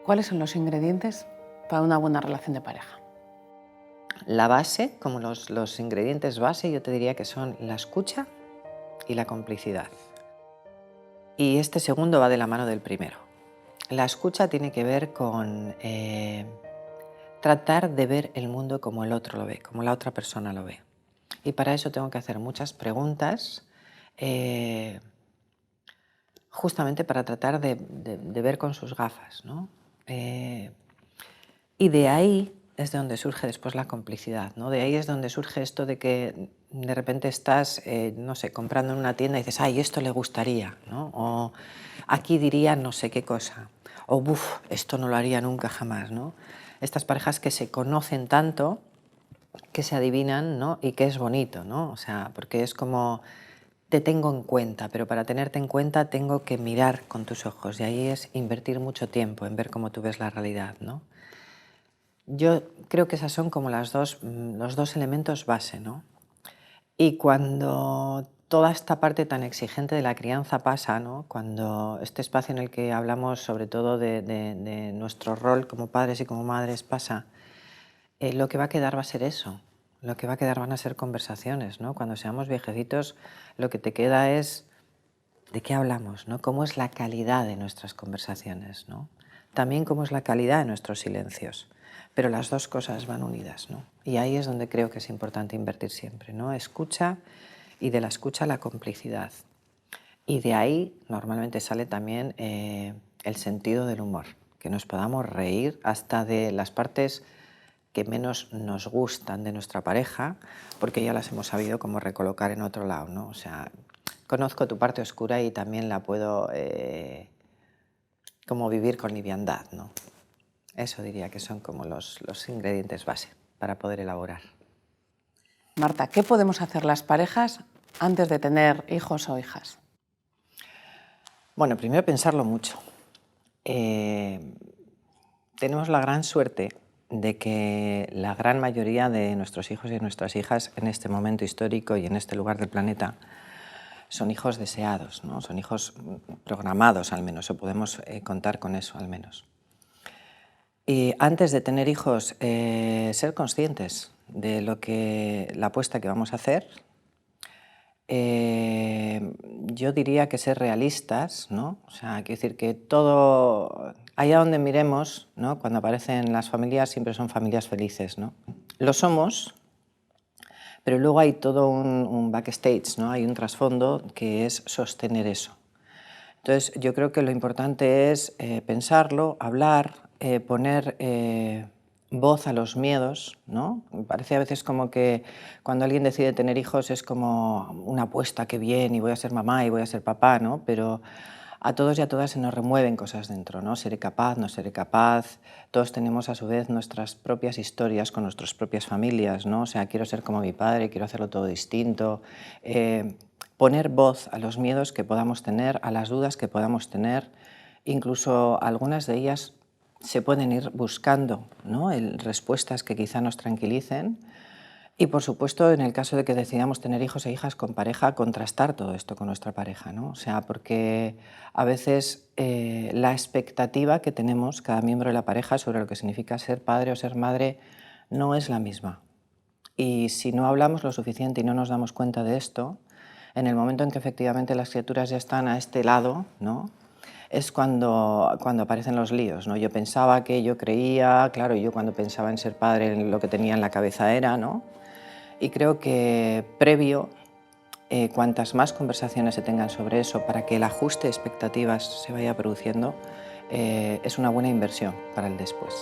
¿Cuáles son los ingredientes para una buena relación de pareja? La base, como los ingredientes base, yo te diría que son la escucha y la complicidad. Y este segundo va de la mano del primero. La escucha tiene que ver con tratar de ver el mundo como el otro lo ve, como la otra persona lo ve. Y para eso tengo que hacer muchas preguntas, justamente para tratar de ver con sus gafas, ¿no? Y de ahí es de donde surge después la complicidad, ¿no? De ahí es donde surge esto de que de repente estás, no sé, comprando en una tienda y dices, ay, esto le gustaría, ¿no? O aquí diría no sé qué cosa, o buf, esto no lo haría nunca jamás, ¿no? Estas parejas que se conocen tanto, que se adivinan, ¿no? Y que es bonito, ¿no? O sea, porque es como, te tengo en cuenta, pero para tenerte en cuenta tengo que mirar con tus ojos, y ahí es invertir mucho tiempo en ver cómo tú ves la realidad, ¿no? Yo creo que esas son como los dos elementos base, ¿no? Y cuando toda esta parte tan exigente de la crianza pasa, ¿no? Cuando este espacio en el que hablamos sobre todo de nuestro rol como padres y como madres pasa, lo que va a quedar va a ser eso. Lo que va a quedar van a ser conversaciones, ¿no? Cuando seamos viejecitos, lo que te queda es de qué hablamos, ¿no? Cómo es la calidad de nuestras conversaciones, ¿no? También cómo es la calidad de nuestros silencios. Pero las dos cosas van unidas, ¿no? Y ahí es donde creo que es importante invertir siempre, ¿no? Escucha, y de la escucha la complicidad. Y de ahí normalmente sale también el sentido del humor, que nos podamos reír hasta de las partes que menos nos gustan de nuestra pareja, porque ya las hemos sabido como recolocar en otro lado, ¿no? O sea, conozco tu parte oscura y también la puedo como vivir con liviandad, ¿no? Eso diría que son como los ingredientes base para poder elaborar. Marta, ¿qué podemos hacer las parejas antes de tener hijos o hijas? Bueno, primero pensarlo mucho. Tenemos la gran suerte de que la gran mayoría de nuestros hijos y nuestras hijas en este momento histórico y en este lugar del planeta son hijos deseados, ¿no? Son hijos programados al menos, o podemos contar con eso al menos. Y antes de tener hijos, ser conscientes de la apuesta que vamos a hacer. Yo diría que ser realistas, ¿no? O sea, quiero decir que todo, allá donde miremos, ¿no? Cuando aparecen las familias, siempre son familias felices, ¿no? Lo somos, pero luego hay todo un backstage, ¿no? Hay un trasfondo que es sostener eso. Entonces, yo creo que lo importante es pensarlo, hablar, poner voz a los miedos, ¿no? Me parece a veces como que cuando alguien decide tener hijos es como una apuesta, qué bien, y voy a ser mamá y voy a ser papá, ¿no? Pero a todos y a todas se nos remueven cosas dentro, ¿no? Seré capaz, no seré capaz. Todos tenemos a su vez nuestras propias historias con nuestras propias familias, ¿no? O sea, quiero ser como mi padre, quiero hacerlo todo distinto. Poner voz a los miedos que podamos tener, a las dudas que podamos tener, incluso algunas de ellas se pueden ir buscando, ¿no? Respuestas que quizá nos tranquilicen. Y por supuesto, en el caso de que decidamos tener hijos e hijas con pareja, contrastar todo esto con nuestra pareja, ¿no? O sea, porque a veces la expectativa que tenemos cada miembro de la pareja sobre lo que significa ser padre o ser madre no es la misma. Y si no hablamos lo suficiente y no nos damos cuenta de esto, en el momento en que efectivamente las criaturas ya están a este lado, ¿no? Es cuando aparecen los líos, ¿no? Yo pensaba que, yo creía, claro, yo cuando pensaba en ser padre lo que tenía en la cabeza era, ¿no? Y creo que previo, cuantas más conversaciones se tengan sobre eso para que el ajuste de expectativas se vaya produciendo, es una buena inversión para el después.